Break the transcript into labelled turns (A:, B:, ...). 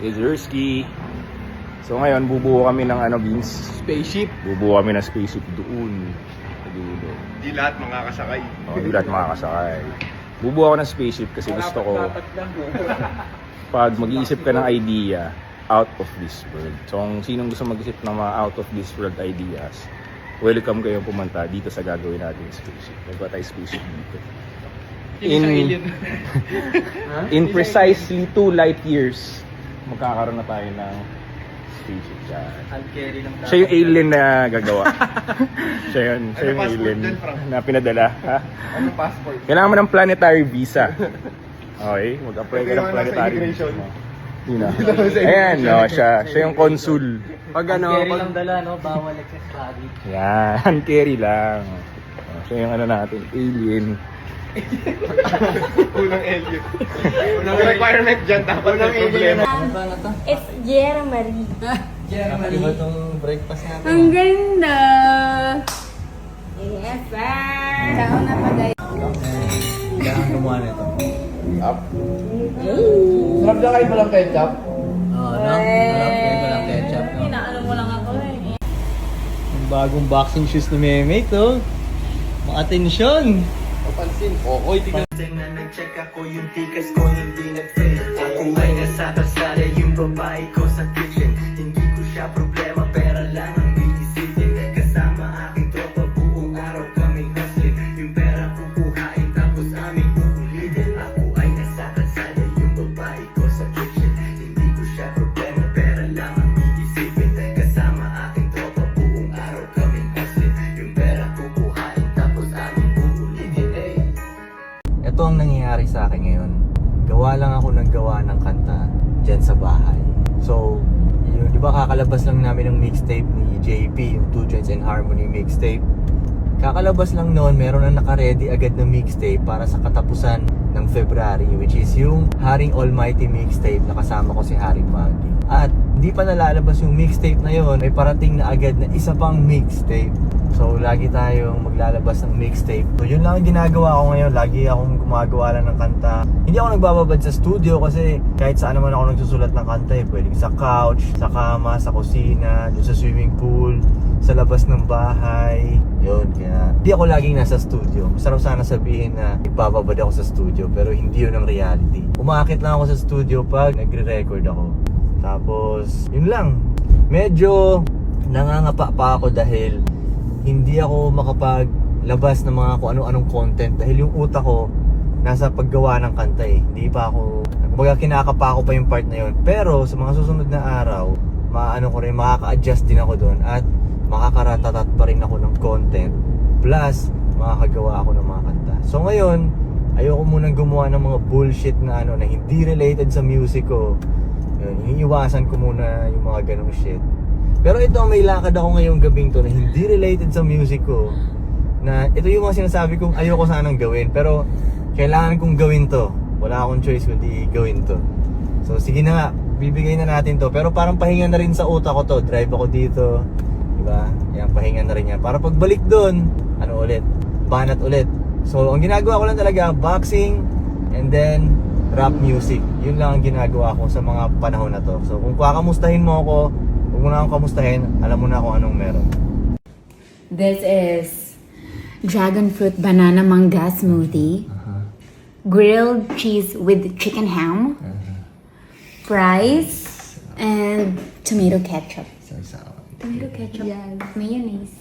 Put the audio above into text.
A: Izerski. So ngayon, bubuo kami ng Vince?
B: Spaceship.
A: Bubuo kami ng spaceship doon. Sa dulo.
B: Di lahat makakasakay.
A: Hindi lahat makakasakay. Bubuo ako ng spaceship kasi gusto ko, pag mag-iisip ka ng idea, out of this world. So kung sinong gusto mag-isip ng mga out of this world ideas, welcome kayong pumunta dito sa gagawin natin spaceship. Magpa tayo spaceship dito. In precisely 2 light years, magkakaroon na tayo ng spaceship dyan.
B: Hand-carry lang tayo.
A: Siya yung alien na gagawa. siya yung
B: passport
A: alien
B: dyan, Frank?
A: na pinadala. Ha?
B: Ano passport?
A: Kailangan mo ng planetary visa. Okay, mag-apply ka ng
B: Ito yung
A: planetary
B: sa
A: visa
B: immigration.
A: mo. Yun na. Ayan, no, siya yung consul.
B: Pag
C: Carry lang dala, no? Bawal excess luggage.
A: Yan, carry lang. Siya yung natin, alien.
B: Unang alien. Unang requirement dyan, dapat may problema.
C: Ano ba na to?
D: It's Jera Marie.
C: Jeremy. Iba tong breakfast natin.
D: Ang ganda! Yes, sir! Saan na pa guys?
C: Kailangan gumawa nito.
B: Up. Sarap na kayo palang ketchup.
C: Oo, no? Harap kayo pa lang ketchup, no?
D: Inaano mo lang ako eh.
C: Yung bagong boxing shoes ni Meme, to. Mga-atensyon.
B: Papansin. Oy, tingnan.
E: Na nag-check ako yung tikas ko hindi nag-fail. Ako ay nasa kalsada yung babae ko sa kitchen. Hindi ko siya problema, pera lang ang iisipin. Kasama aking tropa buong araw kaming hustling. Yung pera kukuhain tapos aming uulitin. Ako ay nasa kalsada yung babae ko sa kitchen. Hindi ko siya problema, pera lang ang iisipin. Kasama aking tropa buong araw kaming hustling. Yung pera kukuhain tapos aming uulitin. Hey.
C: Ito ang nangyayari sa akin ngayon. Gawa lang ako ng gawa ng kanta dyan sa bahay. So, yung, di ba kakalabas lang namin ng mixtape ni JP, yung Two Joints and Harmony mixtape. Kakalabas lang noon, meron na naka-ready agad na mixtape para sa katapusan ng February, which is yung Haring Almighty mixtape na kasama ko si Haring Maggie. At hindi pa nalalabas yung mixtape na yon, may parating na agad na isa pang mixtape. So, lagi tayong maglalabas ng mixtape. So, yun lang ang ginagawa ko ngayon. Lagi akong gumagawa lang ng kanta. Hindi ako nagbababad sa studio kasi kahit saan naman ako nagsusulat ng kanta eh. Pwedeng sa couch, sa kama, sa kusina, dun sa swimming pool, sa labas ng bahay. Yun, kaya hindi ako laging nasa studio. Masarap sana sabihin na nagbababad ako sa studio, pero hindi yun ang reality. Umaakit lang ako sa studio pag nagre-record ako. Tapos, yun lang. Medyo nangangapa pa ako dahil hindi ako makapaglabas ng mga kung ano-anong content dahil yung utak ko nasa paggawa ng kanta eh. Hindi pa ako, kumbaga kinakapa ko pa yung part na yun. Pero sa mga susunod na araw, makaka-adjust din ako doon at makakaratatat pa rin ako ng content. Plus, makakagawa ako ng mga kanta. So ngayon, ayoko munang gumawa ng mga bullshit na na hindi related sa music ko. Yun, iniiwasan ko muna yung mga ganong shit. Pero ito, may lakad ako ngayong gabing to na hindi related sa music ko. Na ito yung mga sinasabi kong ayoko sanang gawin. Pero kailangan kong gawin to. Wala akong choice kundi gawin to. So sige na nga, bibigay na natin to. Pero parang pahinga na rin sa utak ko to. Drive ako dito. Diba? Yan, pahinga na rin yan. Para pagbalik doon, ulit? Banat ulit. So ang ginagawa ko lang talaga, boxing and then rap music. Yun lang ang ginagawa ko sa mga panahon na to. So kung kakamustahin mo ako, huwag mo na akong kamustahin, alam mo na kung anong meron.
D: This is dragon fruit banana manga smoothie. Grilled cheese with chicken ham. Fries. And tomato ketchup. Tomato ketchup? Yes. Mayonnaise.